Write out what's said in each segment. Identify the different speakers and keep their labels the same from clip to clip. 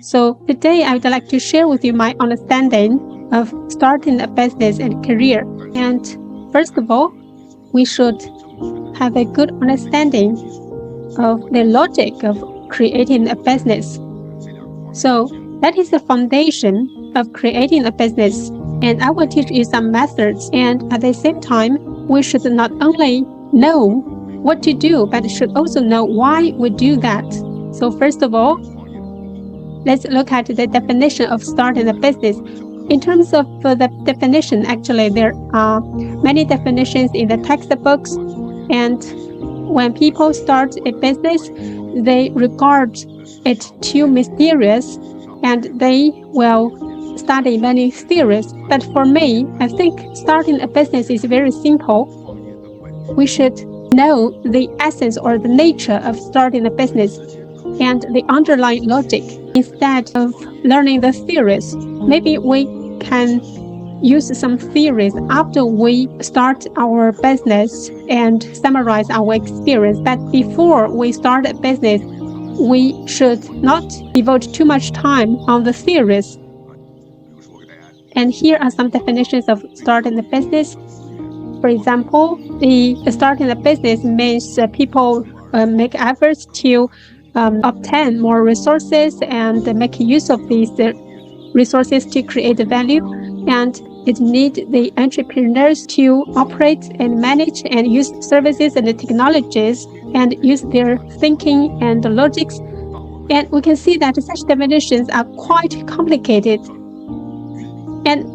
Speaker 1: So today I would like to share with you my understanding of starting a business and career. And first of all, we should have a good understanding of the logic of creating a business. So that is the foundation of creating a business. And I will teach you some methods. And at the same time, we should not only know what to do, but should also know why we do that. So first of all, let's look at the definition of starting a business. In terms of the definition, actually, there are many definitions in the textbooks. And when people start a business, they regard it too mysterious and they will study many theories. But for me, I think starting a business is very simple. We should know the essence or the nature of starting a business and the underlying logic instead of learning the theories. Maybe we can use some theories after we start our business and summarize our experience. But before we start a business, we should not devote too much time on the theories. And here are some definitions of starting a business. For example, the starting a business means people make efforts to obtain more resources and make use of these resources to create value. And it needs the entrepreneurs to operate and manage and use services and the technologies and use their thinking and the logics. And we can see that such definitions are quite complicated. And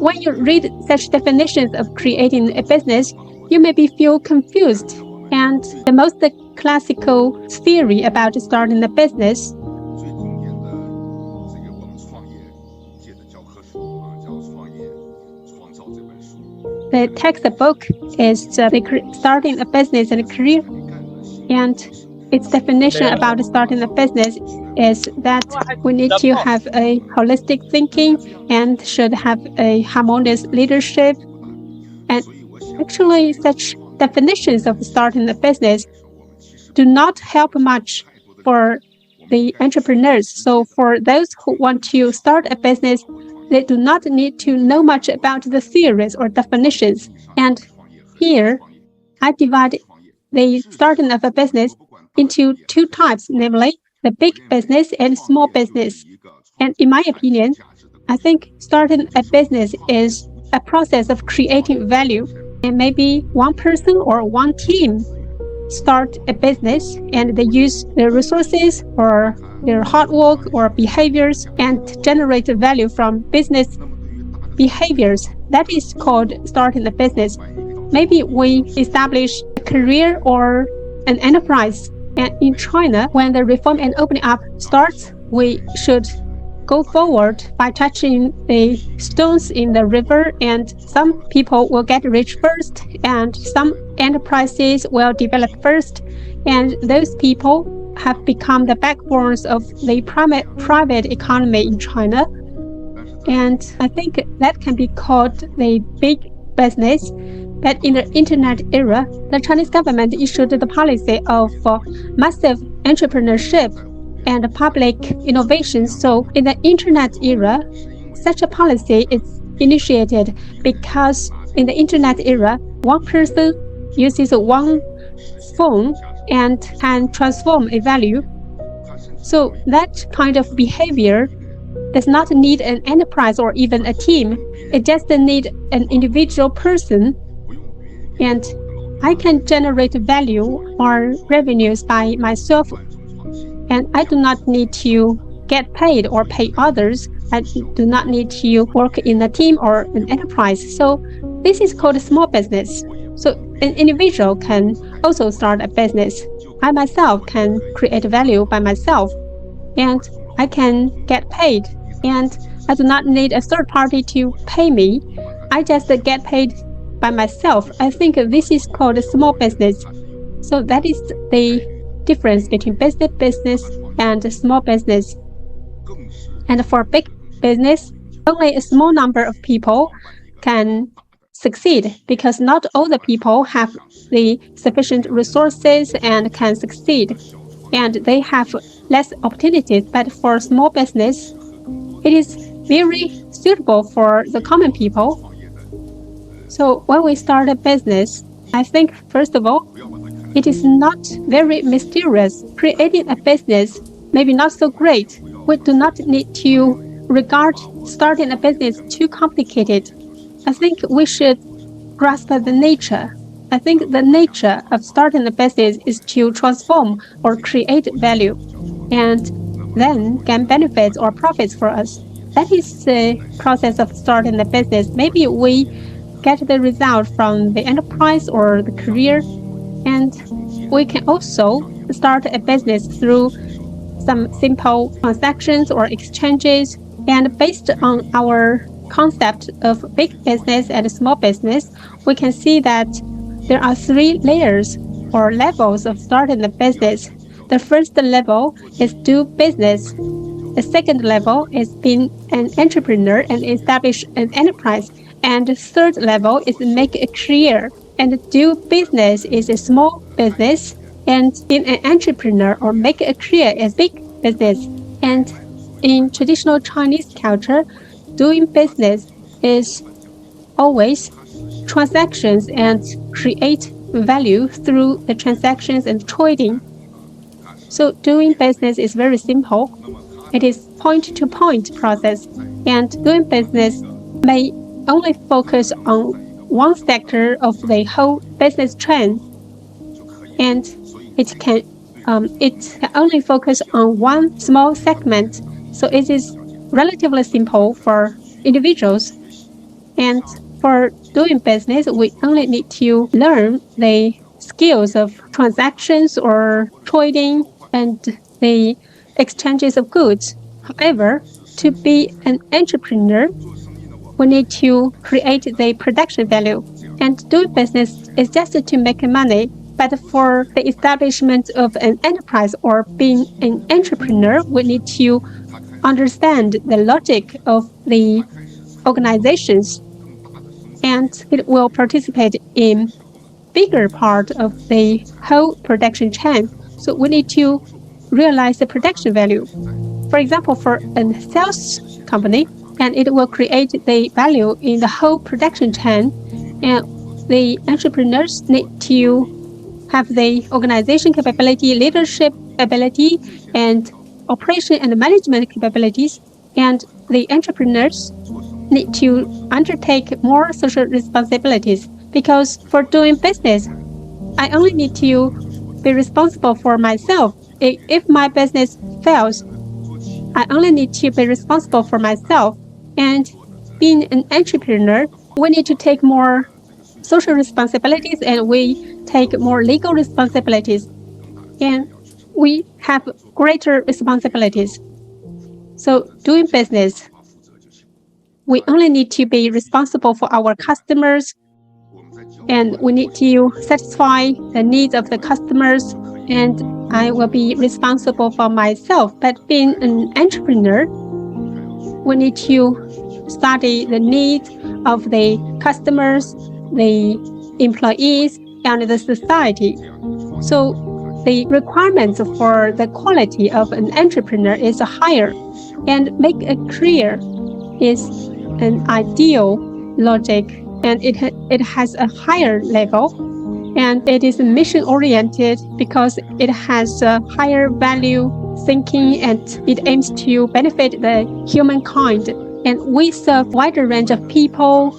Speaker 1: when you read such definitions of creating a business, you maybe feel confused. And the most classical theory about starting a business the textbook is starting a business and a career. And its definition about starting a business is that we need to have a holistic thinking and should have a harmonious leadership. And actually, such definitions of starting a business do not help much for the entrepreneurs. So for those who want to start a business, they do not need to know much about the theories or definitions. And here, I divide the starting of a business into two types, namely the big business and small business. And in my opinion, I think starting a business is a process of creating value. And maybe one person or one team start a business and they use their resources or their hard work or behaviors and generate value from business behaviors. That is called starting a business. Maybe we establish a career or an enterprise. And in China, when the reform and opening up starts, we should go forward by touching the stones in the river, and some people will get rich first, and some enterprises will develop first, and those people have become the backbones of the private economy in China. And I think that can be called the big business. But in the internet era, the Chinese government issued the policy of massive entrepreneurship and public innovation. So in the internet era, such a policy is initiated because in the internet era, one person uses one phone and can transform a value. So that kind of behavior does not need an enterprise or even a team. It just needs an individual person. And I can generate value or revenues by myself. And I do not need to get paid or pay others. I do not need to work in a team or an enterprise. So this is called a small business. So an individual can also start a business. I myself can create value by myself, and I can get paid. And I do not need a third party to pay me. I just get paid by myself. I think this is called a small business. So that is the difference between basic business and small business. And for big business, only a small number of people can succeed because not all the people have the sufficient resources and can succeed. And they have less opportunities, but for small business, it is very suitable for the common people. So when we start a business, I think, first of all, it is not very mysterious. Creating a business maybe not so great. We do not need to regard starting a business too complicated. I think we should grasp the nature. I think the nature of starting a business is to transform or create value and then gain benefits or profits for us. That is the process of starting a business. Maybe we get the result from the enterprise or the career, and we can also start a business through some simple transactions or exchanges. And based on our concept of big business and small business, we can see that there are 3 layers or levels of starting a business. The first level is do business. The second level is being an entrepreneur and establish an enterprise. And the third level is make a career. And do business is a small business, and being an entrepreneur or make a career is big business. And in traditional Chinese culture, doing business is always transactions and create value through the transactions and trading. So doing business is very simple. It is point-to-point process, and doing business may only focus on one sector of the whole business chain, and it can only focus on one small segment. So it is relatively simple for individuals. And for doing business, we only need to learn the skills of transactions or trading and the exchanges of goods. However, to be an entrepreneur, we need to create the production value. And doing business is just to make money. But for the establishment of an enterprise or being an entrepreneur, we need to understand the logic of the organizations, and it will participate in bigger part of the whole production chain. So we need to realize the production value. For example, for a sales company, and it will create the value in the whole production chain, and the entrepreneurs need to have the organization capability, leadership ability, and operation and management capabilities, and the entrepreneurs need to undertake more social responsibilities. Because for doing business, I only need to be responsible for myself. If my business fails, I only need to be responsible for myself. And being an entrepreneur, we need to take more social responsibilities, and we take more legal responsibilities, and we have greater responsibilities. So doing business, we only need to be responsible for our customers, and we need to satisfy the needs of the customers, and I will be responsible for myself. But being an entrepreneur, we need to study the needs of the customers, the employees, and the society. So the requirements for the quality of an entrepreneur is higher, and make a career is an ideal logic, and it has a higher level, and it is mission-oriented because it has a higher value thinking, and it aims to benefit the humankind. And we serve a wider range of people,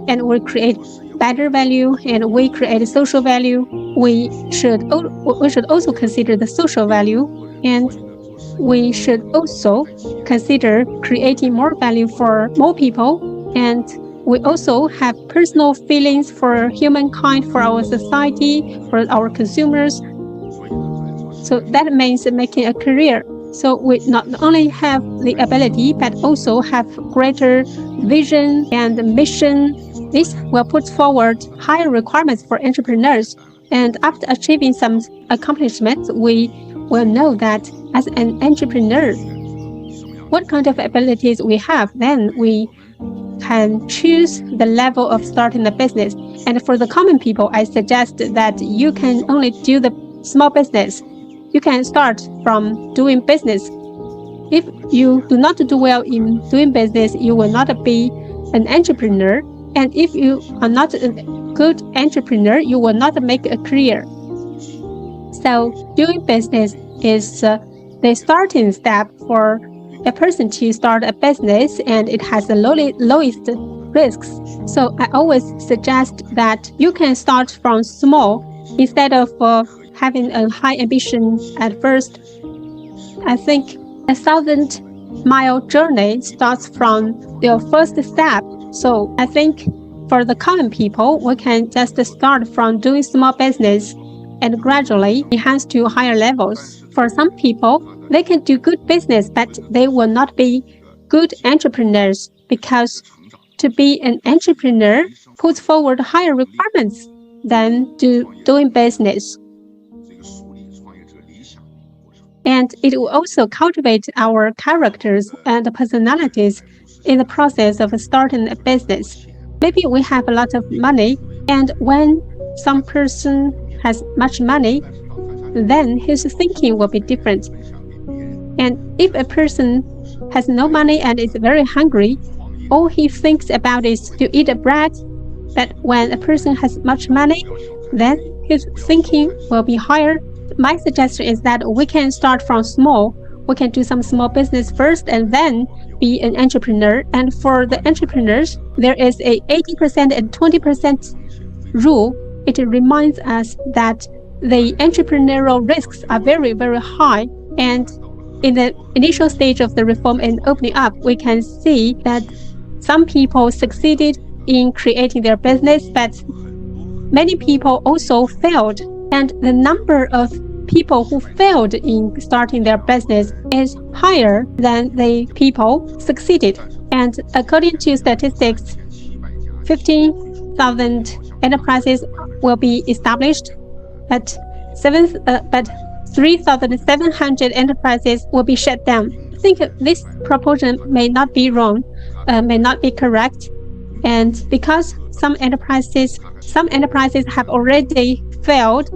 Speaker 1: and we create better value, and we create social value. We should also consider the social value, and we should also consider creating more value for more people. And we also have personal feelings for humankind, for our society, for our consumers. So that means making a career. So we not only have the ability, but also have greater vision and mission. This will put forward higher requirements for entrepreneurs. And after achieving some accomplishments, we will know that as an entrepreneur, what kind of abilities we have, then we can choose the level of starting a business. And for the common people, I suggest that you can only do the small business. you can start from doing business. If you do not do well in doing business, you will not be an entrepreneur. And if you are not a good entrepreneur, you will not make a career. So doing business is the starting step for a person to start a business, and it has the lowest risks. So I always suggest that you can start from small instead of having a high ambition at first. I think 1,000-mile journey starts from your first step. So I think for the common people, we can just start from doing small business and gradually enhance to higher levels. For some people, they can do good business, but they will not be good entrepreneurs because to be an entrepreneur puts forward higher requirements than doing business. And it will also cultivate our characters and personalities in the process of starting a business. Maybe we have a lot of money, and when some person has much money, then his thinking will be different. And if a person has no money and is very hungry, all he thinks about is to eat a bread. But when a person has much money, then his thinking will be higher. My suggestion is that we can start from small. We can do some small business first and then be an entrepreneur. And for the entrepreneurs, there is a 80% and 20% rule. It reminds us that the entrepreneurial risks are very, very high. And in the initial stage of the reform and opening up, we can see that some people succeeded in creating their business, but many people also failed. And the number of people who failed in starting their business is higher than the people succeeded. And according to statistics, 15,000 enterprises will be established, but 3,700 enterprises will be shut down. I think this proportion may not be wrong, may not be correct. And because some enterprises have already failed,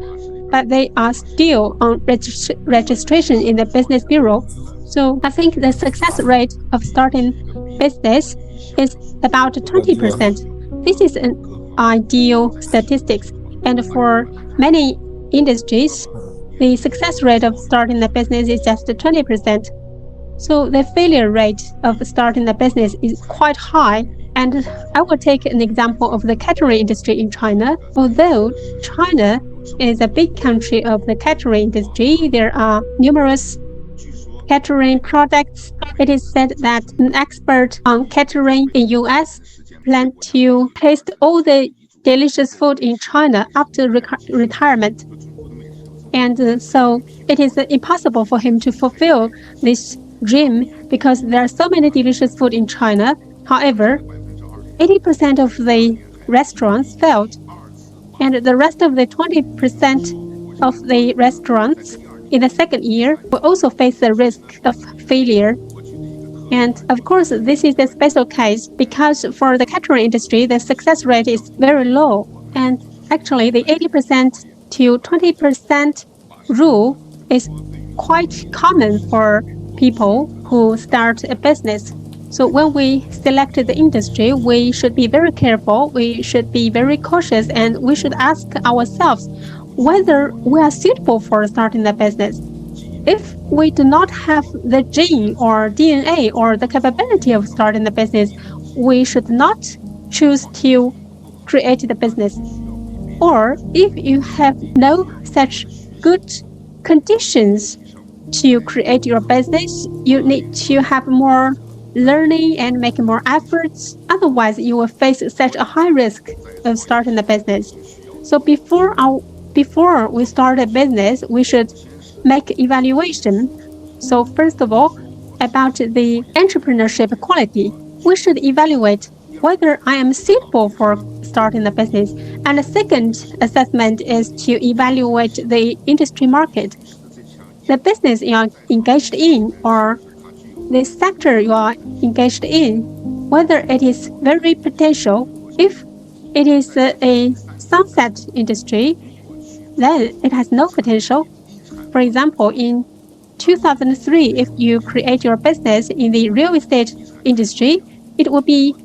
Speaker 1: but they are still on registration in the business bureau. So I think the success rate of starting business is about 20%. This is an ideal statistics. And for many industries, the success rate of starting a business is just 20%. So the failure rate of starting a business is quite high. And I will take an example of the catering industry in China. Although China is a big country of the catering industry, there are numerous catering products. It is said that an expert on catering in US planned to taste all the delicious food in China after retirement. And so it is impossible for him to fulfill this dream because there are so many delicious food in China. However, 80% of the restaurants failed, and the rest of the 20% of the restaurants in the second year will also face the risk of failure. And of course, this is a special case because for the catering industry, the success rate is very low. And actually, the 80% to 20% rule is quite common for people who start a business. So when we select the industry, we should be very careful, we should be very cautious, and we should ask ourselves whether we are suitable for starting a business. If we do not have the gene or DNA or the capability of starting a business, we should not choose to create the business. Or if you have no such good conditions to create your business, you need to have more learning and make more efforts. Otherwise, you will face such a high risk of starting a business. So before we start a business, we should make evaluation. So first of all, about the entrepreneurship quality, we should evaluate whether I am suitable for starting a business. And the second assessment is to evaluate the industry market. The business you are engaged in or the sector you are engaged in, whether it is very potential. If it is a sunset industry, then it has no potential. For example, in 2003, if you create your business in the real estate industry, it will be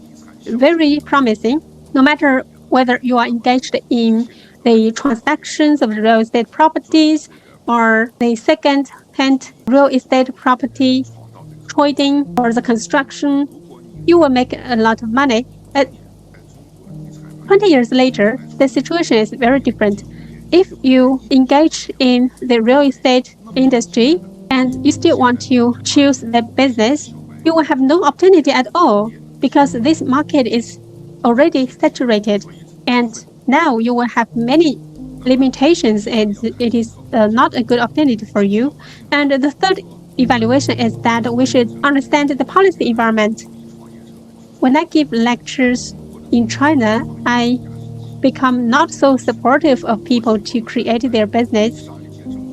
Speaker 1: very promising, no matter whether you are engaged in the transactions of real estate properties or the second-hand real estate property trading or the construction, you will make a lot of money. But 20 years later, the situation is very different. If you engage in the real estate industry and you still want to choose the business, you will have no opportunity at all because this market is already saturated. And now you will have many limitations and it is not a good opportunity for you. And the third evaluation is that we should understand the policy environment. When I give lectures in China, I become not so supportive of people to create their business.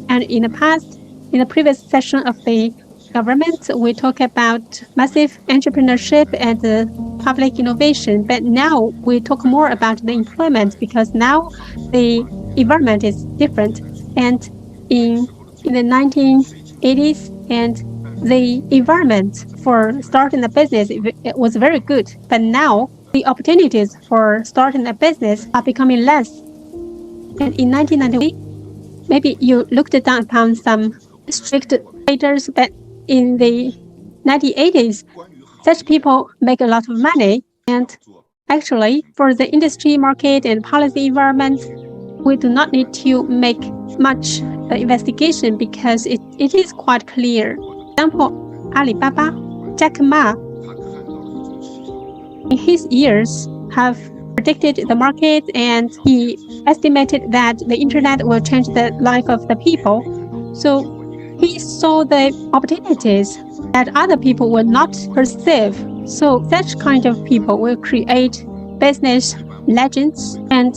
Speaker 1: And in the previous session of the government, we talk about massive entrepreneurship and public innovation. But now we talk more about the employment because now the environment is different. And in the 1980s, and the environment for starting a business it was very good. But now the opportunities for starting a business are becoming less. And in 1993, maybe you looked down upon some strict traders, but in the 1980s, such people make a lot of money. And actually, for the industry market and policy environment, we do not need to make much investigation because it is quite clear. For example, Alibaba, Jack Ma, in his years, have predicted the market and he estimated that the internet will change the life of the people. So he saw the opportunities that other people will not perceive. So such kind of people will create business legends. And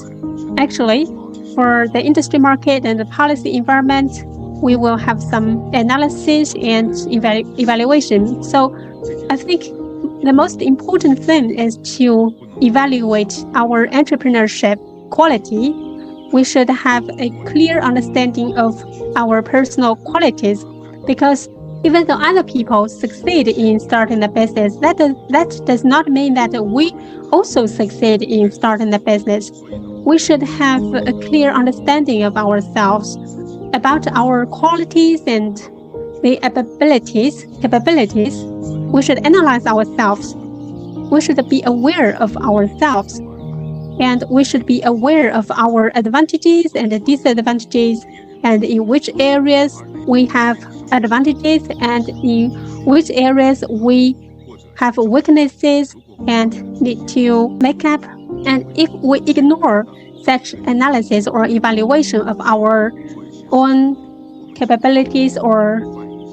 Speaker 1: actually, for the industry market and the policy environment, we will have some analysis and evaluation. So I think the most important thing is to evaluate our entrepreneurship quality. We should have a clear understanding of our personal qualities because even though other people succeed in starting a business, that does not mean that we also succeed in starting a business. We should have a clear understanding of ourselves, about our qualities and the capabilities. We should analyze ourselves. We should be aware of ourselves. And we should be aware of our advantages and disadvantages and in which areas we have advantages and in which areas we have weaknesses and need to make up. And if we ignore such analysis or evaluation of our own capabilities or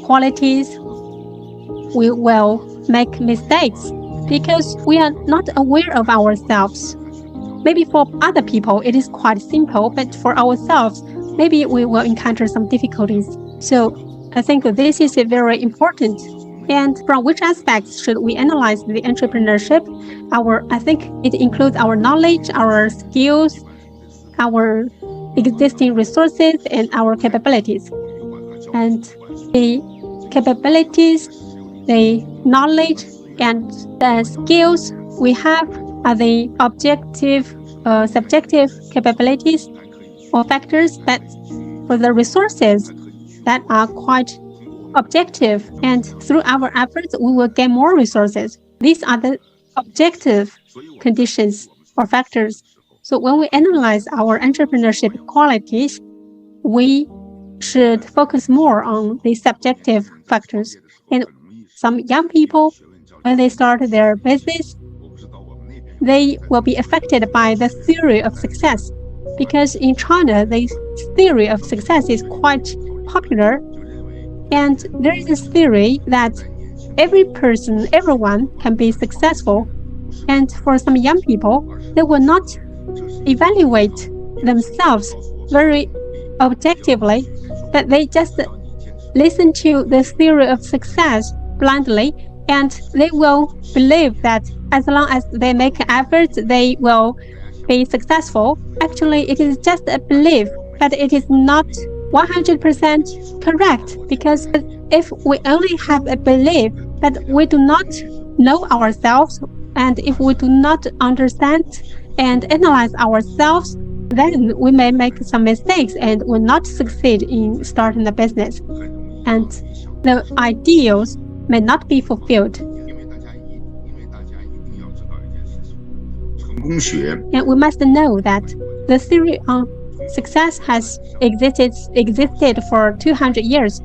Speaker 1: qualities, we will make mistakes because we are not aware of ourselves. Maybe for other people it is quite simple, but for ourselves, maybe we will encounter some difficulties. So I think this is very important. And from which aspects should we analyze the entrepreneurship? I think it includes our knowledge, our skills, our existing resources, and our capabilities. And the capabilities, the knowledge, and the skills we have are the objective, subjective capabilities or factors, but for the resources that are quite objective, and through our efforts, we will get more resources. These are the objective conditions or factors. So when we analyze our entrepreneurship qualities, we should focus more on the subjective factors. And some young people, when they start their business, they will be affected by the theory of success. Because in China, the theory of success is quite popular. And there is this theory that everyone can be successful. And for some young people, they will not evaluate themselves very objectively, but they just listen to the theory of success blindly, and they will believe that as long as they make efforts, they will be successful. Actually, it is just a belief, but it is not 100% correct, because if we only have a belief that we do not know ourselves, and if we do not understand and analyze ourselves, then we may make some mistakes and will not succeed in starting a business. And the ideals may not be fulfilled. And we must know that the theory on success has existed for 200 years.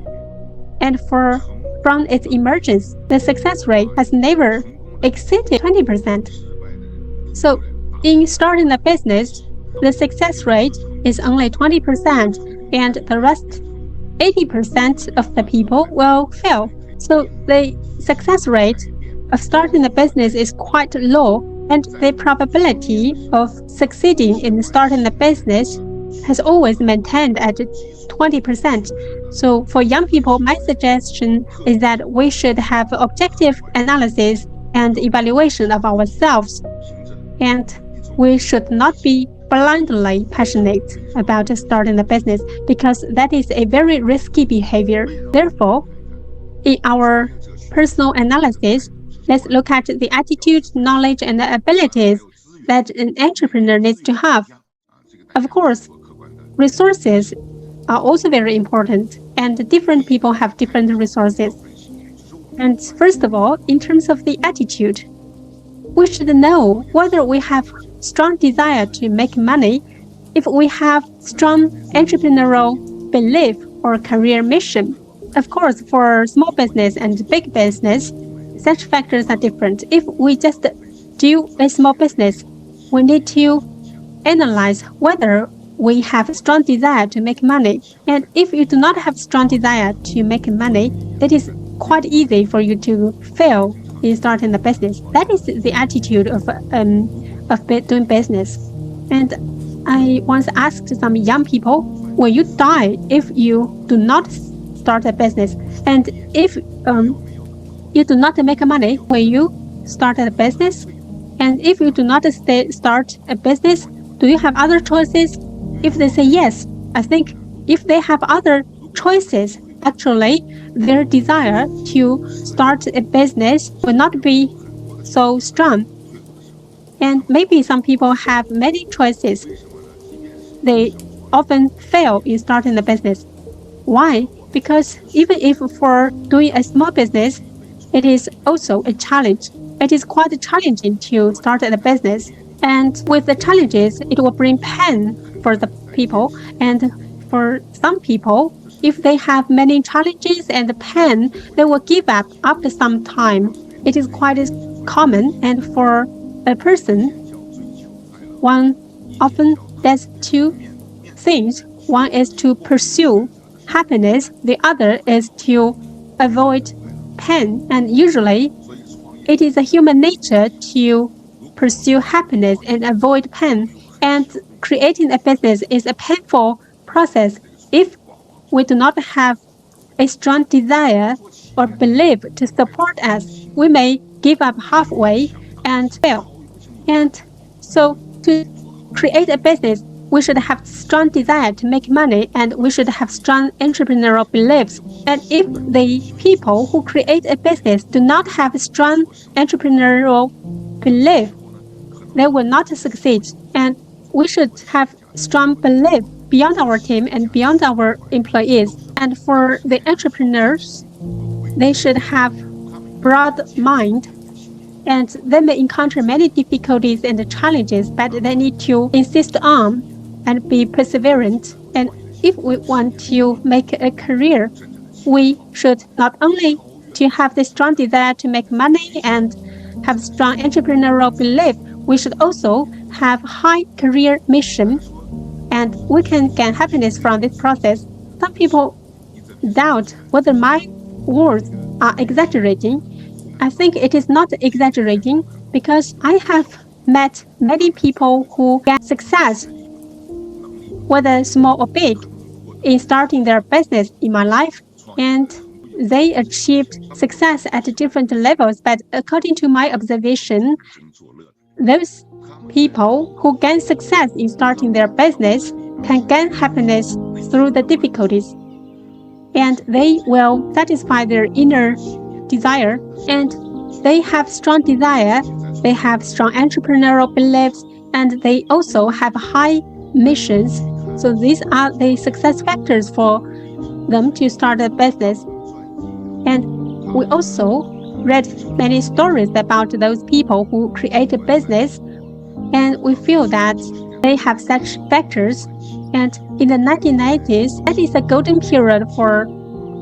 Speaker 1: And from its emergence, the success rate has never exceeded 20%. So in starting a business, the success rate is only 20%, and the rest 80% of the people will fail. So the success rate of starting a business is quite low, and the probability of succeeding in starting a business has always maintained at 20%. So for young people, my suggestion is that we should have objective analysis and evaluation of ourselves, and we should not be blindly passionate about starting a business, because that is a very risky behavior. Therefore, in our personal analysis, let's look at the attitude, knowledge, and the abilities that an entrepreneur needs to have. Of course, resources are also very important, and different people have different resources. And first of all, in terms of the attitude, we should know whether we have strong desire to make money, if we have strong entrepreneurial belief or career mission. Of course, for small business and big business, such factors are different. If we just do a small business, we need to analyze whether we have a strong desire to make money. And if you do not have strong desire to make money, it is quite easy for you to fail in starting the business. That is the attitude of doing business. And I once asked some young people, will you die if you do not start a business? And if you do not make money, will you start a business? And if you do not start a business, do you have other choices? If they say yes, I think if they have other choices, actually their desire to start a business will not be so strong. And maybe some people have many choices. They often fail in starting a business. Why? Because even if for doing a small business, it is also a challenge. It is quite challenging to start a business. And with the challenges, it will bring pain for the people. And for some people, if they have many challenges and pain, they will give up after some time. It is quite common. And for a person, one often does two things. One is to pursue happiness. The other is to avoid pain. And usually, it is a human nature to pursue happiness and avoid pain. And creating a business is a painful process. If we do not have a strong desire or belief to support us, we may give up halfway and fail. And so to create a business, we should have strong desire to make money, and we should have strong entrepreneurial beliefs. And if the people who create a business do not have a strong entrepreneurial belief, they will not succeed. And we should have strong belief beyond our team and beyond our employees. And for the entrepreneurs, they should have broad mind, and they may encounter many difficulties and challenges, but they need to insist on and be perseverant. And if we want to make a career, we should not only to have the strong desire to make money and have strong entrepreneurial belief, we should also have high career mission, and we can gain happiness from this process. Some people doubt whether my words are exaggerating. I think it is not exaggerating, because I have met many people who get success, whether small or big, in starting their business in my life, and they achieved success at different levels. But according to my observation, those people who gain success in starting their business, can gain happiness through the difficulties, and they will satisfy their inner desire, and they have strong desire, they have strong entrepreneurial beliefs, and they also have high missions. So these are the success factors for them to start a business. And we also read many stories about those people who create a business, and we feel that they have such factors. And in the 1990s, that is a golden period for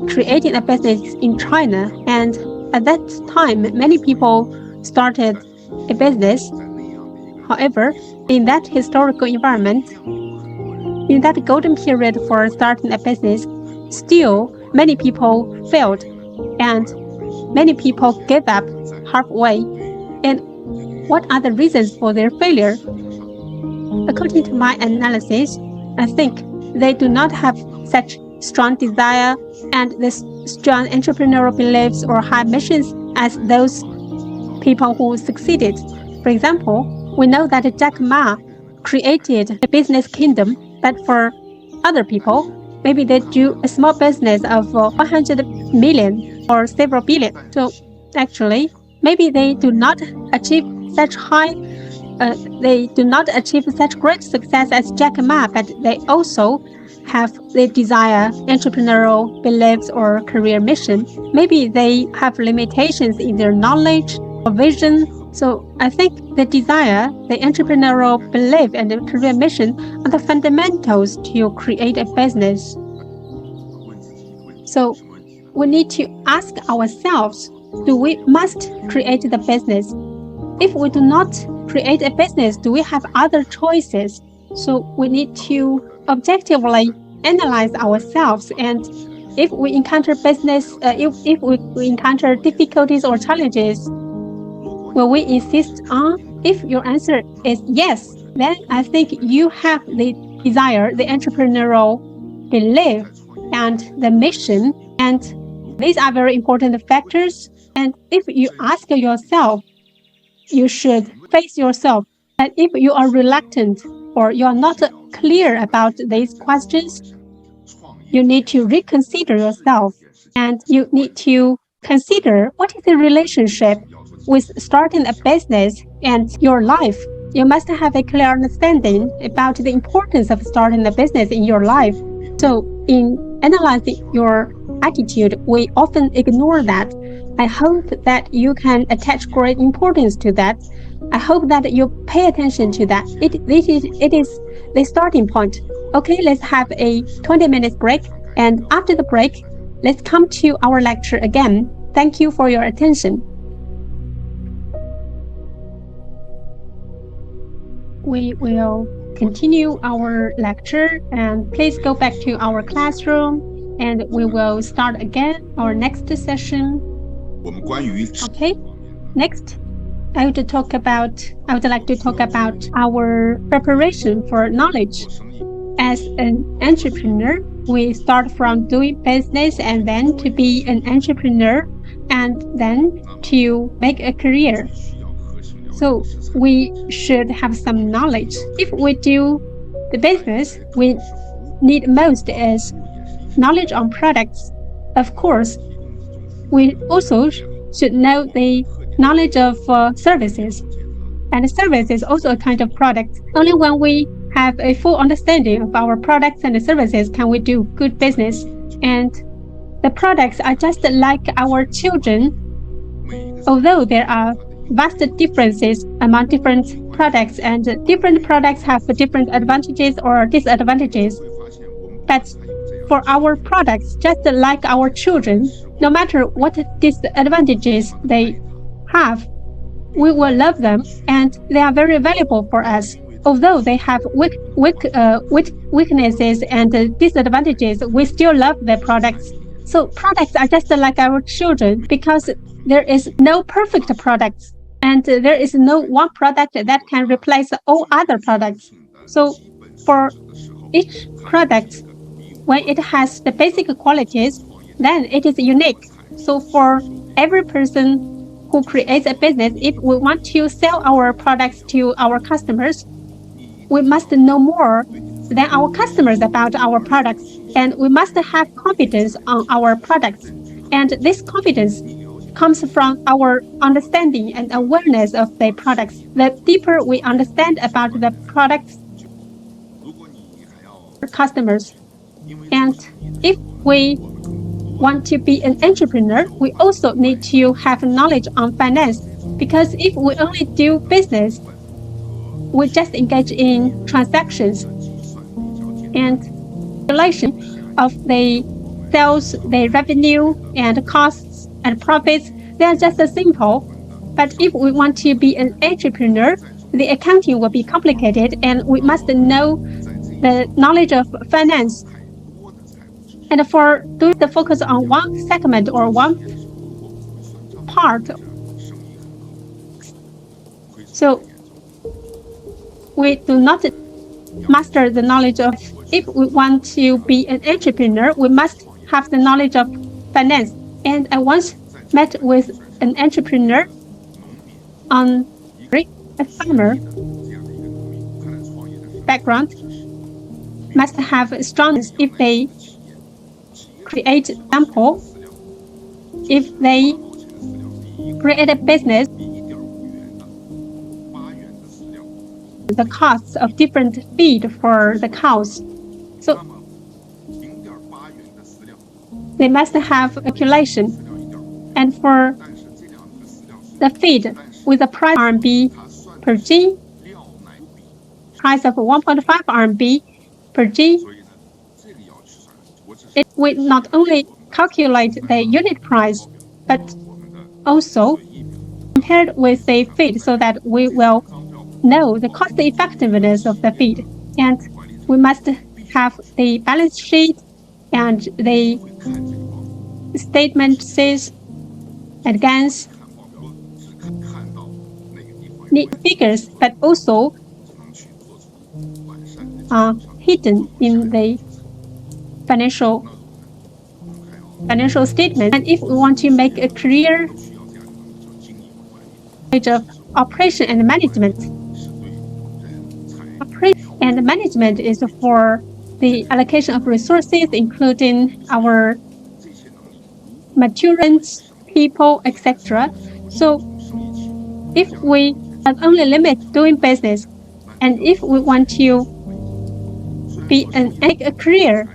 Speaker 1: creating a business in China. And at that time, many people started a business. However, in that historical environment, in that golden period for starting a business, still many people failed and many people gave up halfway. And what are the reasons for their failure? According to my analysis, I think they do not have such strong desire and the strong entrepreneurial beliefs or high missions as those people who succeeded. For example, we know that Jack Ma created a business kingdom, but for other people, maybe they do a small business of 100 million or several billion. So actually, maybe they do not achieve such great success as Jack Ma, but they also have the desire, entrepreneurial beliefs or career mission. Maybe they have limitations in their knowledge or vision. So I think the desire, the entrepreneurial belief, and the career mission are the fundamentals to create a business. So we need to ask ourselves, do we must create the business? If we do not create a business, do we have other choices? So we need to objectively analyze ourselves, and if we encounter if we encounter difficulties or challenges, will we insist on? If your answer is yes, then I think you have the desire, the entrepreneurial belief, and the mission, and these are very important factors. And if you ask yourself, you should face yourself. And if you are reluctant or you are not clear about these questions, you need to reconsider yourself, and you need to consider what is the relationship with starting a business and your life. You must have a clear understanding about the importance of starting a business in your life. So in analyzing your attitude, we often ignore that. I hope that you can attach great importance to that. I hope that you pay attention to that. It is the starting point. Okay, let's have a 20-minute break. And after the break, let's come to our lecture again. Thank you for your attention. We will continue our lecture, and please go back to our classroom, and we will start again our next session. Okay, next, I would like to talk about our preparation for knowledge. As an entrepreneur, we start from doing business and then to be an entrepreneur and then to make a career. So we should have some knowledge. If we do the business, we need most is knowledge on products. Of course, we also should know the knowledge of services. And service is also a kind of product. Only when we have a full understanding of our products and services can we do good business. And the products are just like our children. Although there are vast differences among different products, and different products have different advantages or disadvantages. But for our products, just like our children, no matter what disadvantages they have, we will love them, and they are very valuable for us. Although they have weaknesses and disadvantages, we still love their products. So products are just like our children, because there is no perfect products, and there is no one product that can replace all other products. So for each product, when it has the basic qualities, then it is unique. So for every person who creates a business, if we want to sell our products to our customers, we must know more than our customers about our products, and we must have confidence on our products. And this confidence comes from our understanding and awareness of the products. The deeper we understand about the products, customers, and if we want to be an entrepreneur, we also need to have knowledge on finance, because if we only do business, we just engage in transactions and calculation of the sales, the revenue, and costs and profits. They are just simple. But if we want to be an entrepreneur, the accounting will be complicated, and we must know the knowledge of finance. And for doing the focus on one segment or one part, so we do not master the knowledge of. If we want to be an entrepreneur, we must have the knowledge of finance. And I once met with an entrepreneur on a farmer background must have strong if they create example, if they create a business, the costs of different feed for the cows. So they must have calculation. And for the feed with a price RMB per G, price of 1.5 RMB per G, it will not only calculate the unit price, but also compared with the feed, so that we will know the cost effectiveness of the feed. And we must have the balance sheet and the statements and gains, need figures, but also hidden in the financial statement. And if we want to make a clear knowledge of operation and management, operation and management is for the allocation of resources, including our materials, people, etc. So if we not only limit doing business, and if we want to make a career,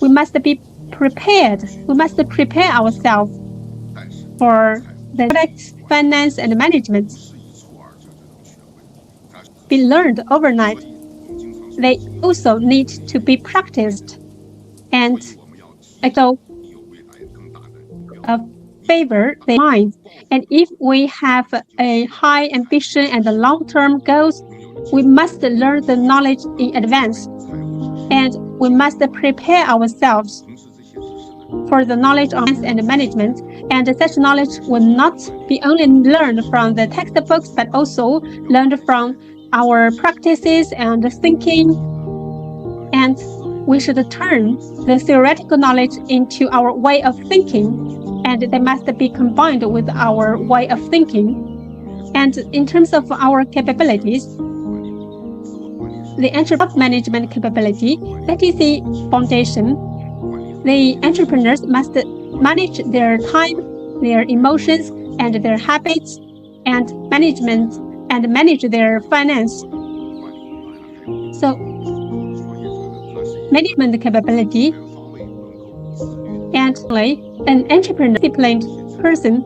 Speaker 1: we must be prepared. We must prepare ourselves for the product, finance, and management. Be learned overnight. They also need to be practiced, and also favor the mind. And if we have a high ambition and long-term goals, we must learn the knowledge in advance, and we must prepare ourselves for the knowledge of finance and management. And such knowledge will not be only learned from the textbooks, but also learned from our practices and thinking. And we should turn the theoretical knowledge into our way of thinking, and they must be combined with our way of thinking. And in terms of our capabilities, the entrepreneurial management capability, that is the foundation. The entrepreneurs must manage their time, their emotions, and their habits, and manage their finance. So, management capability, and an entrepreneur disciplined person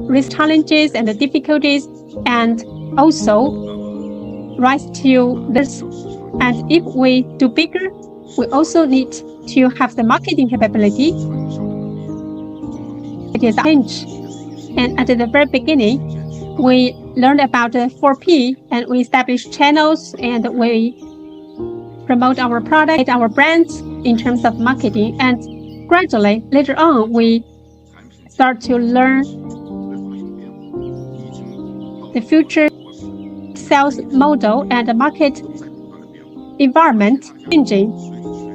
Speaker 1: with challenges and difficulties, and also rise to this. And if we do bigger, we also need to have the marketing capability. It is a change. And at the very beginning, we learned about the 4P, and we established channels, and we promote our product, our brands in terms of marketing. And gradually, later on, we start to learn the future sales model and the market environment changing.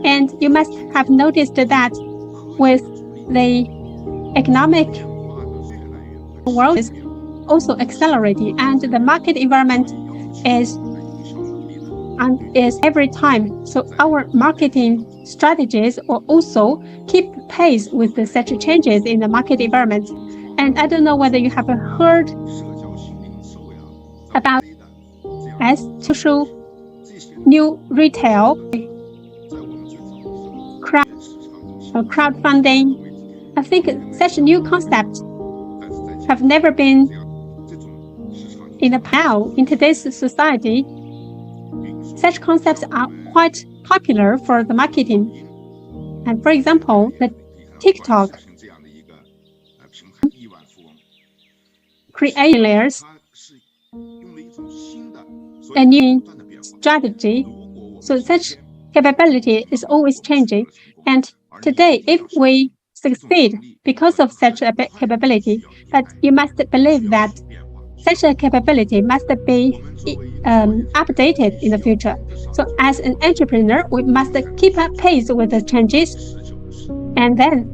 Speaker 1: And you must have noticed that with the economic world is also accelerating, and the market environment is is every time. So our marketing strategies will also keep pace with such changes in the market environment. And I don't know whether you have heard about as social new retail, crowdfunding. I think such new concepts have never been in the past. In today's society, such concepts are quite popular for the marketing. And for example, the TikTok creators a new strategy. So such capability is always changing. And today, if we succeed because of such a capability, but you must believe that such a capability must be updated in the future. So as an entrepreneur, we must keep up pace with the changes, and then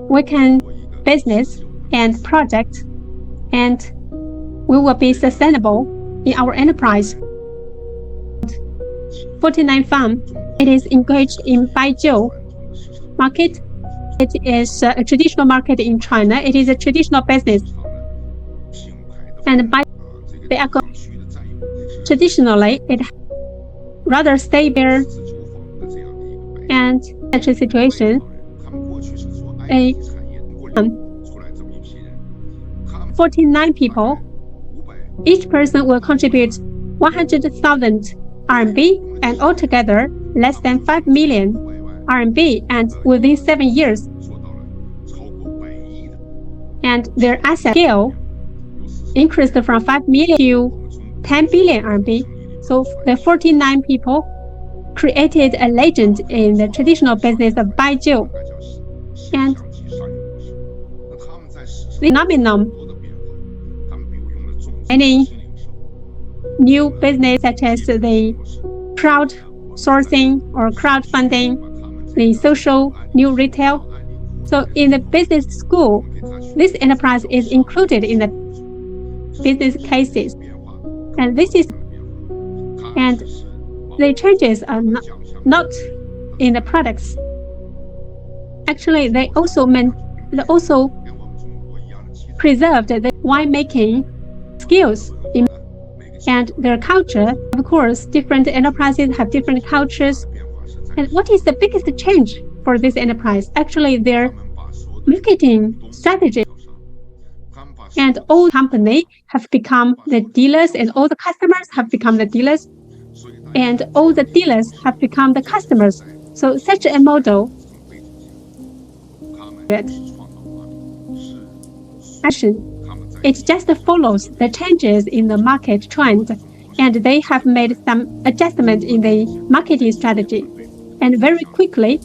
Speaker 1: we can business and project, and we will be sustainable in our enterprise. 49 Farm, it is engaged in Baijiu market. It is a traditional market in China. It is a traditional business. And traditionally, it rather stable and such a situation. 49 people, each person will contribute 100,000 RMB and altogether less than 5 million RMB, and within 7 years. And their asset scale increased from 5 million to 10 billion RMB. So the 49 people created a legend in the traditional business of Baijiu. And the phenomenon, any new business such as the crowdsourcing or crowdfunding, the social new retail. So in the business school, this enterprise is included in the business cases. And this is, and the changes are not in the products. Actually, they also preserved the winemaking skills and their culture. Of course, different enterprises have different cultures. And what is the biggest change for this enterprise? Actually, their marketing strategy. And all companies have become the dealers, and all the customers have become the dealers, and all the dealers have become the customers. So such a model action, it just follows the changes in the market trend, and they have made some adjustment in the marketing strategy. And very quickly,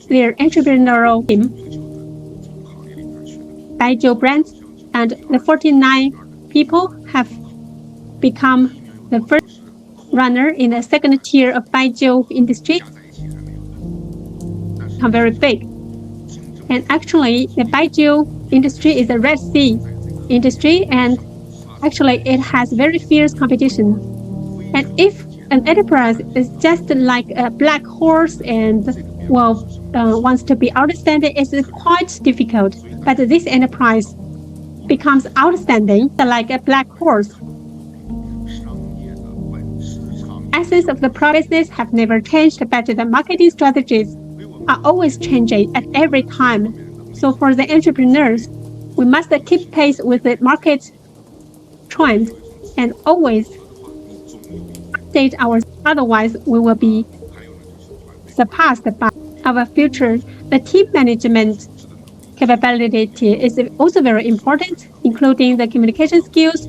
Speaker 1: their entrepreneurial team, Baijiu brand, and the 49 people have become the first runner in the second tier of Baijiu industry, become very big. And actually, the Baijiu industry is a Red Sea industry, and actually it has very fierce competition. And if an enterprise is just like a black horse and wants to be outstanding, it's quite difficult. But this enterprise becomes outstanding like a black horse. Essence of the business have never changed, but the marketing strategies are always changing at every time. So for the entrepreneurs, we must keep pace with the market trend and always update ours. Otherwise, we will be surpassed by our future. The team management capability is also very important, including the communication skills,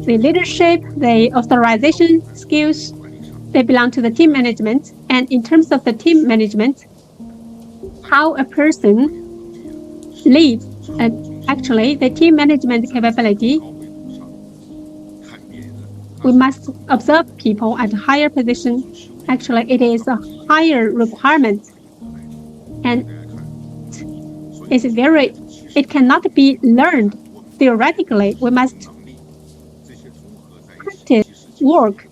Speaker 1: the leadership, the authorization skills. They belong to the team management. And in terms of the team management, how a person leads, actually the team management capability, we must observe people at a higher position. Actually, it is a higher requirement, and it cannot be learned theoretically. We must practice, work,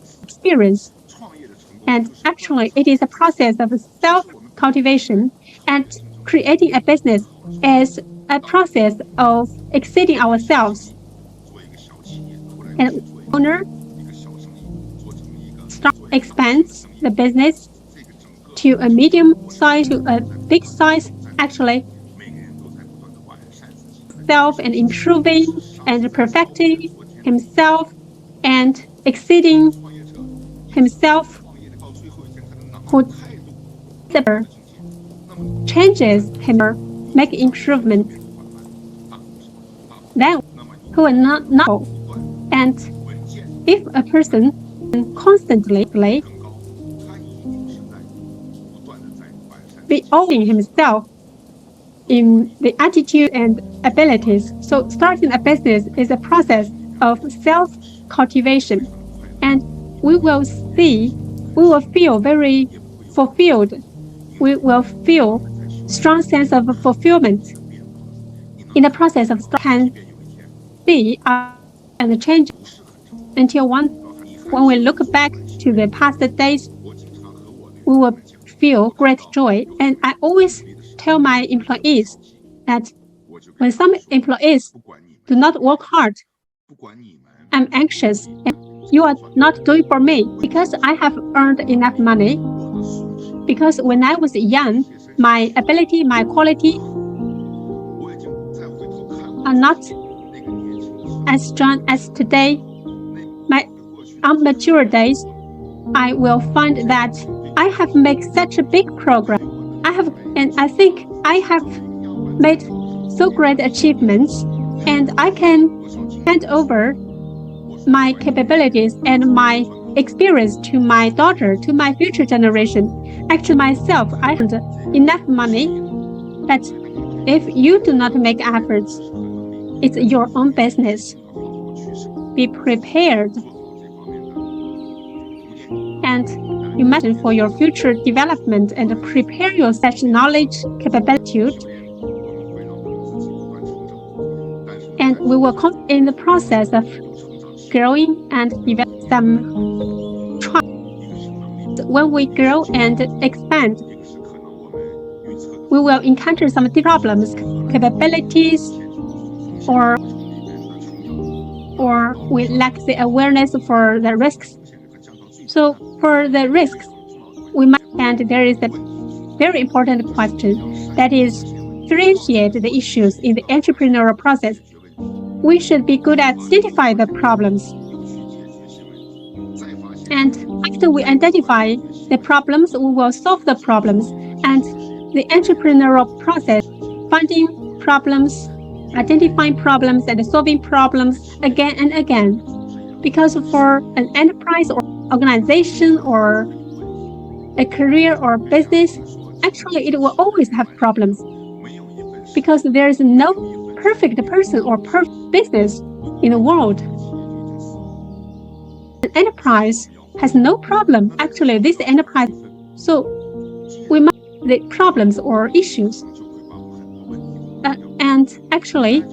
Speaker 1: experience. And actually, it is a process of self-cultivation, and creating a business is a process of exceeding ourselves. And owner expands the business to a medium size to a big size, actually self and improving and perfecting himself and exceeding himself, who changes him, make improvement, then who will not know. And if a person constantly be owning himself in the attitude and abilities. So starting a business is a process of self-cultivation, and we will feel very fulfilled. We will feel strong sense of fulfillment in the process of can see and the change until when we look back to the past days, we will feel great joy. And I always tell my employees that when some employees do not work hard, I'm anxious, and you are not doing for me because I have earned enough money. Because when I was young, my ability, my quality are not as strong as today. My unmature days, I will find that I have made such a big progress. I think I have made so great achievements, and I can hand over my capabilities and my experience to my daughter, to my future generation. Actually, myself, I earned enough money that if you do not make efforts, it's your own business. Be prepared and imagine for your future development and prepare your such knowledge, capability, and we will come in the process of growing and develop some trust. When we grow and expand, we will encounter some problems, capabilities, or we lack the awareness for the risks. So for the risks, we must, and there is a very important question, that is differentiate the issues in the entrepreneurial process. We should be good at identifying the problems. And after we identify the problems, we will solve the problems. And the entrepreneurial process, finding problems, identifying problems, and solving problems again and again. Because for an enterprise or organization or a career or business, actually it will always have problems. Because there is no perfect person or perfect business in the world. An enterprise has no problem. Actually, this enterprise, so we must the problems or issues. And actually,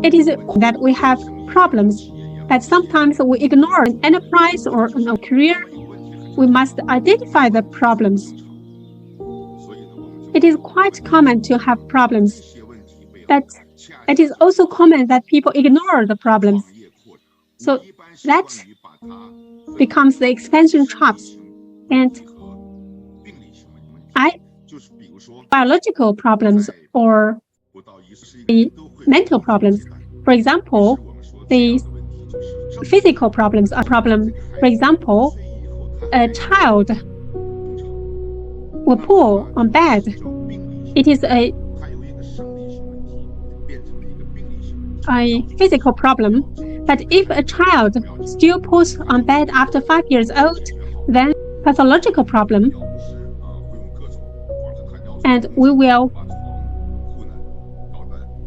Speaker 1: it is that we have problems, but sometimes we ignore an enterprise or a career. We must identify the problems. It is quite common to have problems, but it is also common that people ignore the problems. So that becomes the expansion traps. And biological problems or the mental problems. For example, the physical problems are problem. For example, a child will pull on bed. It is a physical problem. But if a child still pulls on bed after 5 years old, then pathological problem. And we will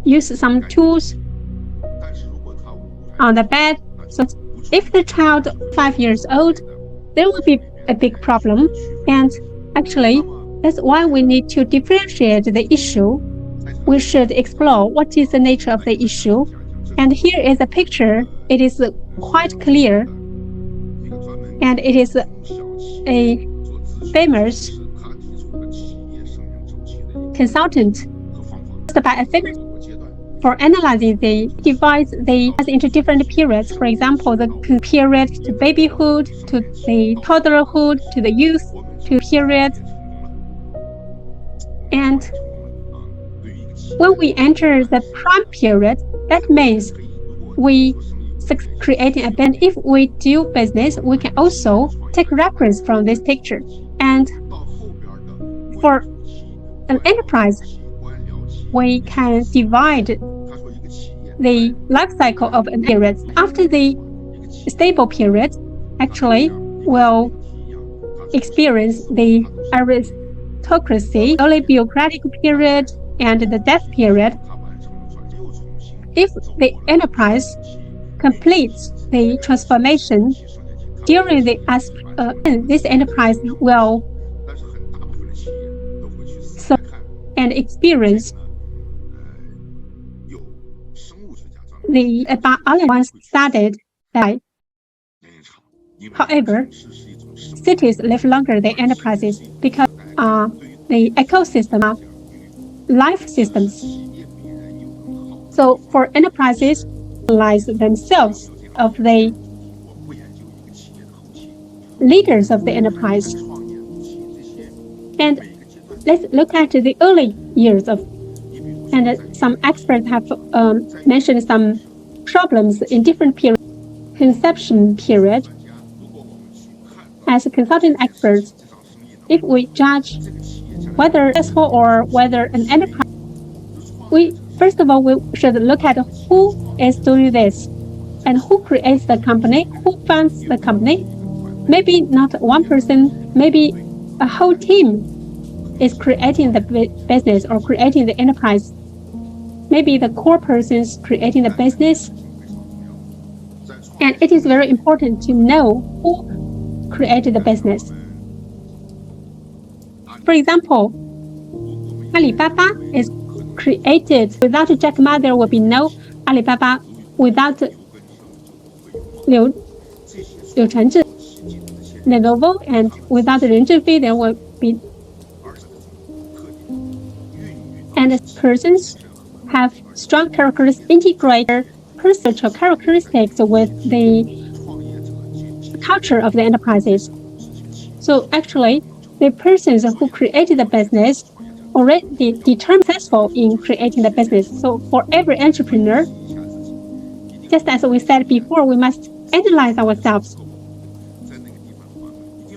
Speaker 1: use some tools on the bed. So if the child 5 years old, there will be a big problem. And actually, that's why we need to differentiate the issue. We should explore what is the nature of the issue. And here is a picture. It is quite clear. and it is a famous consultant by a famous for analyzing divides into different periods. For example, the period to babyhood, to the toddlerhood, to the youth, to period. And when we enter the prime period, that means we creating a business. If we do business, we can also take reference from this picture. And for an enterprise, we can divide the life cycle of a period. After the stable period, actually will experience the aristocracy, early bureaucratic period, and the death period. If the enterprise completes the transformation during this enterprise will and experience about other ones started by. However, cities live longer than enterprises because the ecosystem are life systems. So for enterprises, realize themselves of the leaders of the enterprise. And let's look at the early years of, and some experts have mentioned some problems in different periods. Conception period. As a consulting experts, if we judge whether successful or whether an enterprise, first of all, we should look at who is doing this and who creates the company, who funds the company. Maybe not one person, maybe a whole team is creating the business or creating the enterprise. Maybe the core person is creating the business. And it is very important to know who created the business. For example, Alibaba is created. Without Jack Ma, there will be no Alibaba. Without Liu Chengzhi, Lenovo, and without Ren Zhifei, there will be. And persons have strong characteristics, integrate personal characteristics with the culture of the enterprises. So actually, the persons who created the business already determined successful in creating the business. So for every entrepreneur, just as we said before, we must analyze ourselves.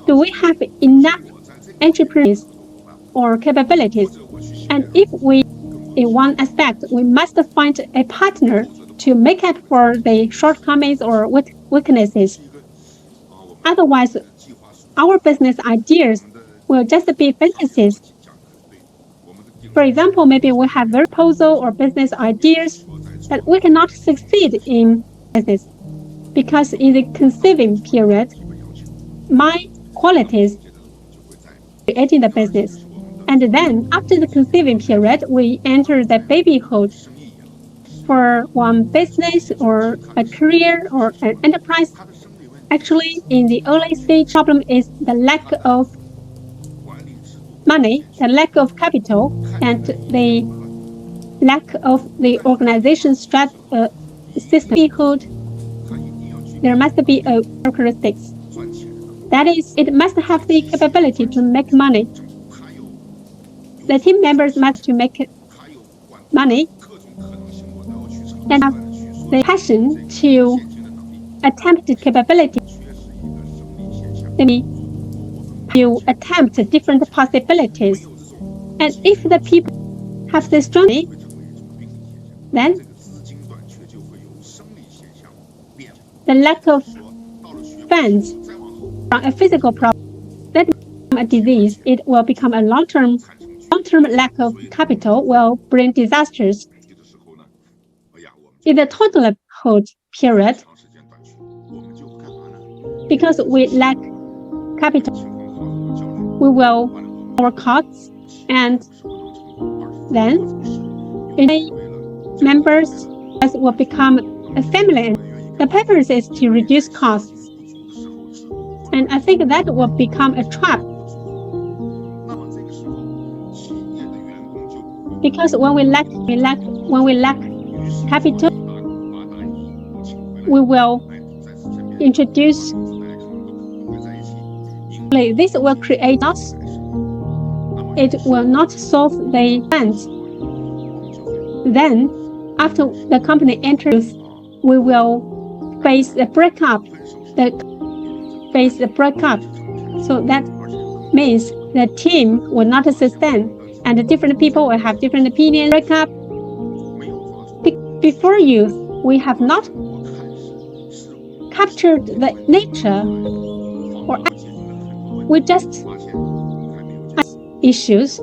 Speaker 1: Do we have enough entrepreneurs or capabilities? And if we, in one aspect, we must find a partner to make up for the shortcomings or weaknesses. Otherwise, our business ideas will just be fantasies. For example, maybe we have very proposal or business ideas that we cannot succeed in business because in the conceiving period, my qualities creating the business. And then after the conceiving period, we enter the babyhood. For one business or a career or an enterprise, actually in the early stage, problem is the lack of money, the lack of capital, and the lack of the organization system. There must be a characteristics. That is, it must have the capability to make money. The team members must to make money and have the passion to attempt the capability. You attempt different possibilities. And if the people have this strong, then the lack of funds from a physical problem, that become a disease, it will become a long-term lack of capital will bring disasters. In the toddlerhood period, because we lack capital, we will our costs, and then members will become a family. The purpose is to reduce costs. And I think that will become a trap. Because when we lack capital, we will introduce. This will create loss. It will not solve the plans. Then, after the company enters, we will face the breakup. So that means the team will not sustain, and different people will have different opinions. Breakup. Before youth, we have not captured the nature, or we just issues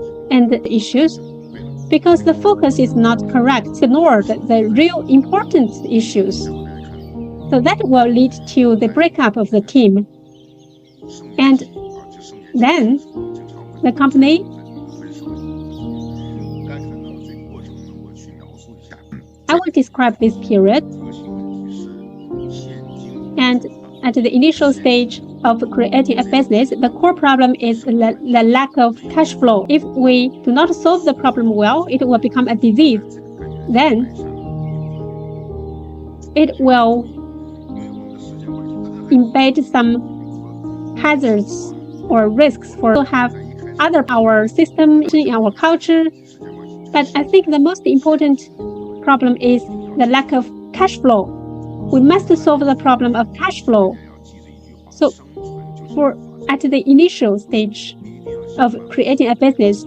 Speaker 1: because the focus is not correct. Ignore the real important issues. So that will lead to the breakup of the team. And then the company I will describe this period. And at the initial stage of creating a business, the core problem is the lack of cash flow. If we do not solve the problem well, it will become a disease. Then it will embed some hazards or risks for have our system in our culture. But I think the most important problem is the lack of cash flow. We must solve the problem of cash flow. So at the initial stage of creating a business,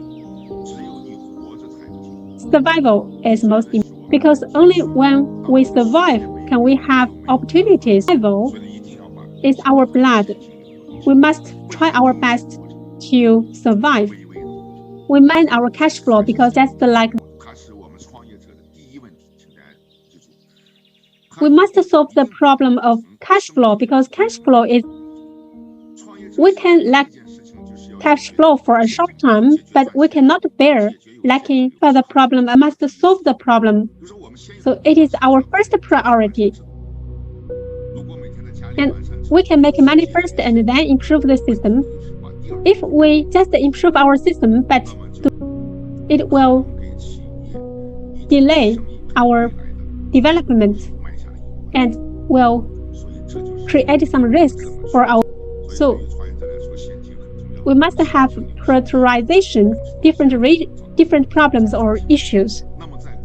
Speaker 1: survival is most important, because only when we survive can we have opportunities. Survival is our blood. We must try our best to survive. We mind our cash flow because that's we must solve the problem of cash flow, because cash flow is, we can lack cash flow for a short time, but we cannot bear lacking for the problem. I must solve the problem. So it is our first priority. And we can make money first and then improve the system. If we just improve our system, but it will delay our development and will create some risks for our. So we must have prioritization, different problems or issues.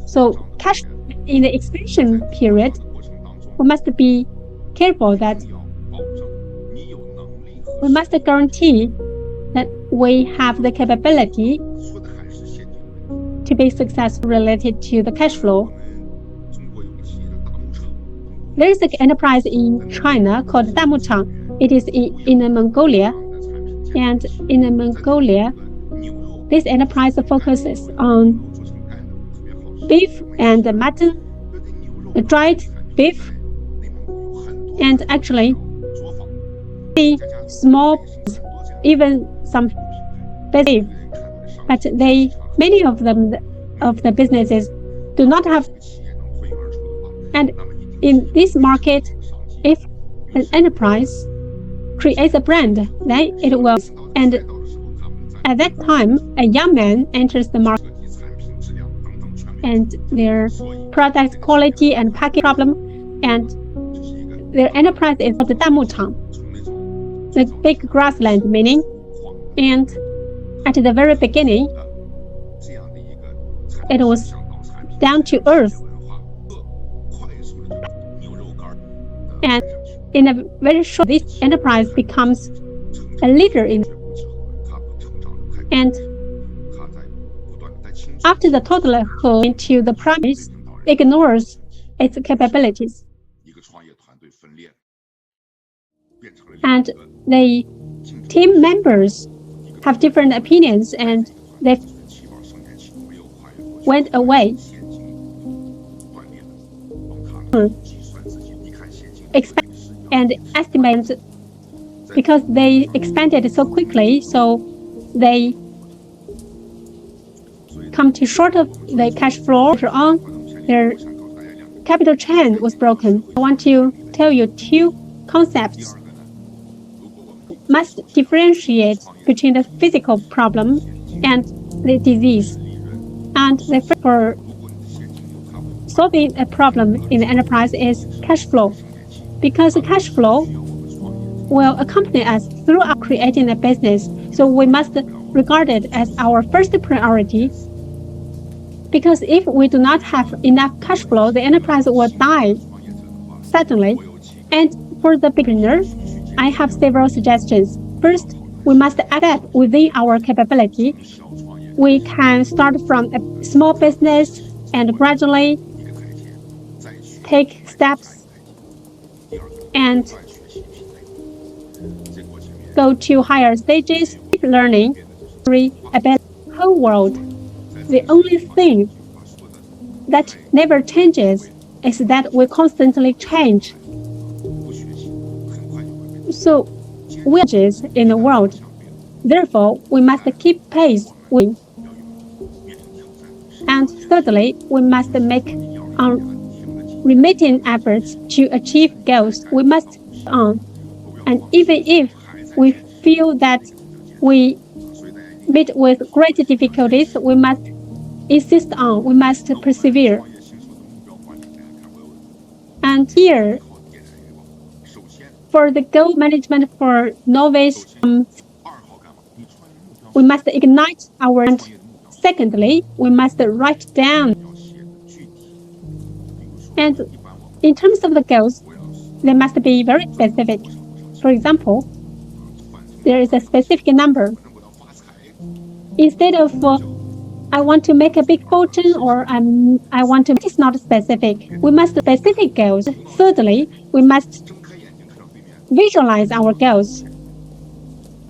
Speaker 1: So cash in the expansion period, we must be careful that we must guarantee that we have the capability to be successful related to the cash flow. There is an enterprise in China called Damuchang. It is in Mongolia. And in Mongolia, this enterprise focuses on beef and mutton, dried beef, and actually small, even some beef. But many of the businesses do not have. And in this market, if an enterprise creates a brand, then it will. And at that time, a young man enters the market, and their product quality and packaging problem, and their enterprise is the Damuchang, the big grassland meaning. And at the very beginning, it was down to earth. And in a very short, this enterprise becomes a leader in. And after the toddler who into the promise ignores its capabilities. And the team members have different opinions, and they went away. And estimate, because they expanded so quickly, so they come to short of the cash flow. Later on, their capital chain was broken. I want to tell you two concepts. must differentiate between the physical problem and the disease. And the first for solving a problem in the enterprise is cash flow, because cash flow will accompany us throughout creating a business. So we must regard it as our first priority, because if we do not have enough cash flow, the enterprise will die suddenly. And for the beginner, I have several suggestions. First, we must adapt within our capability. We can start from a small business and gradually take steps and go to higher stages, keep learning about the whole world. The only thing that never changes is that we constantly change. So we change in the world. Therefore, we must keep pace with. And thirdly, we must make unremitting efforts to achieve goals. We must on. And even if we feel that we meet with great difficulties, we must insist on, we must persevere. And here, for the goal management for Novice, we must ignite our. And secondly, we must write down. And in terms of the goals, they must be very specific. For example, there is a specific number. Instead of I want to make a big fortune or I want to, it is not specific. We must specific goals. Thirdly, we must visualize our goals.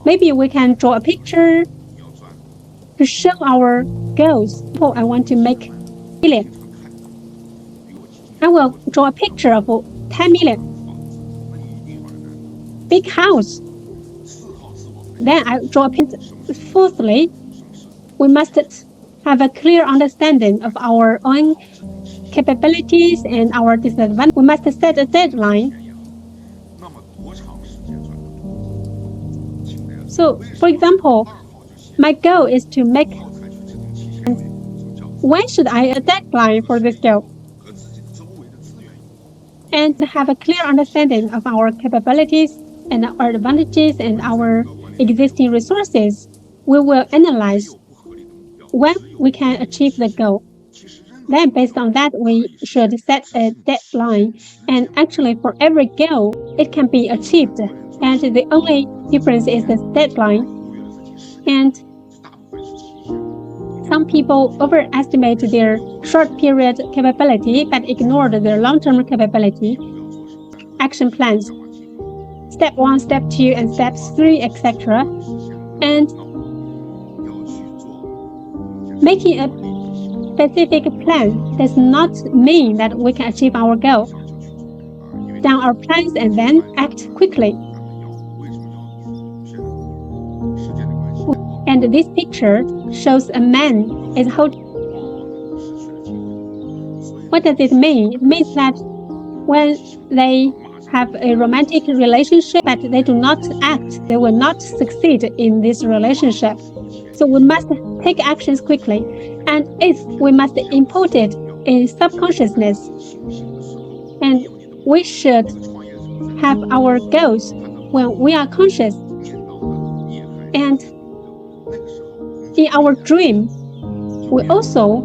Speaker 1: Maybe we can draw a picture to show our goals. I want to make million. I will draw a picture of 10 million. Big house. Then I draw a picture. Fourthly, we must have a clear understanding of our own capabilities and our disadvantages. We must set a deadline. So, for example, my goal is to make. When should I a deadline for this goal? And have a clear understanding of our capabilities and our advantages and our existing resources, we will analyze when we can achieve the goal. Then based on that, we should set a deadline. And actually for every goal, it can be achieved. And the only difference is the deadline. And some people overestimate their short period capability but ignore their long-term capability. Action plans. Step 1, Step 2, and Step 3, etc. And making a specific plan does not mean that we can achieve our goal. Down our plans and then act quickly. And this picture shows a man is holding. What does it mean? It means that when they have a romantic relationship but they do not act, they will not succeed in this relationship. So we must take actions quickly, and we must input it in subconsciousness. And we should have our goals when we are conscious. And in our dream, we also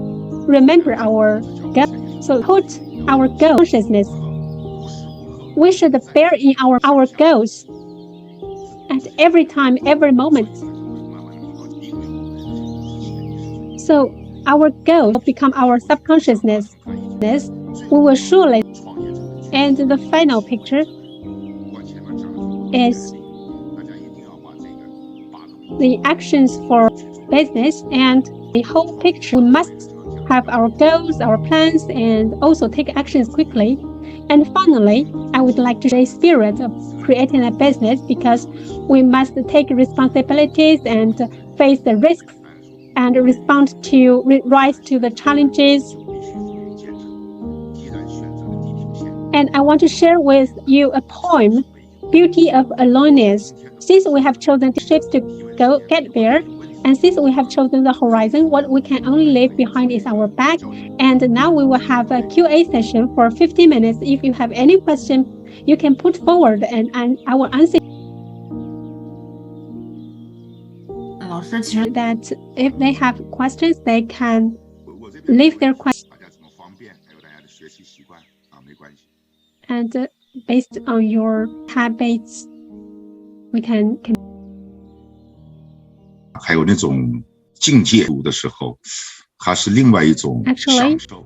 Speaker 1: remember our goals. So put our goal consciousness. We should bear in our goals at every time, every moment. So our goals become our subconsciousness. We will surely. And the final picture is the actions for business, and the whole picture. We must have our goals, our plans, and also take actions quickly. And finally, I would like to share the spirit of creating a business, because we must take responsibilities and face the risks and rise to the challenges. And I want to share with you a poem beauty of aloneness. Since we have chosen ships to get there, and since we have chosen the horizon, what we can only leave behind is our back. And now we will have a Q&A session for 15 minutes. If you have any question, you can put forward, and I will answer. That if they have questions, they can leave their questions. And based on your habits, we can.
Speaker 2: 还有那种境界的时候，它是另外一种享受。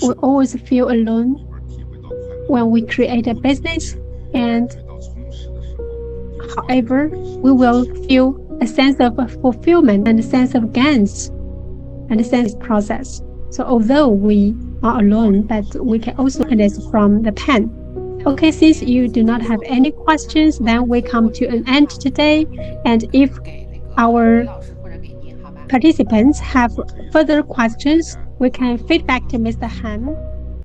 Speaker 1: We always feel alone when we create a business, and however, we will feel a sense of fulfillment and a sense of gains and a sense of process. So although we are alone, but we can also learn this from the pen. Okay, since you do not have any questions, then we come to an end today. And if our participants have further questions, we can feedback to Mr. Han.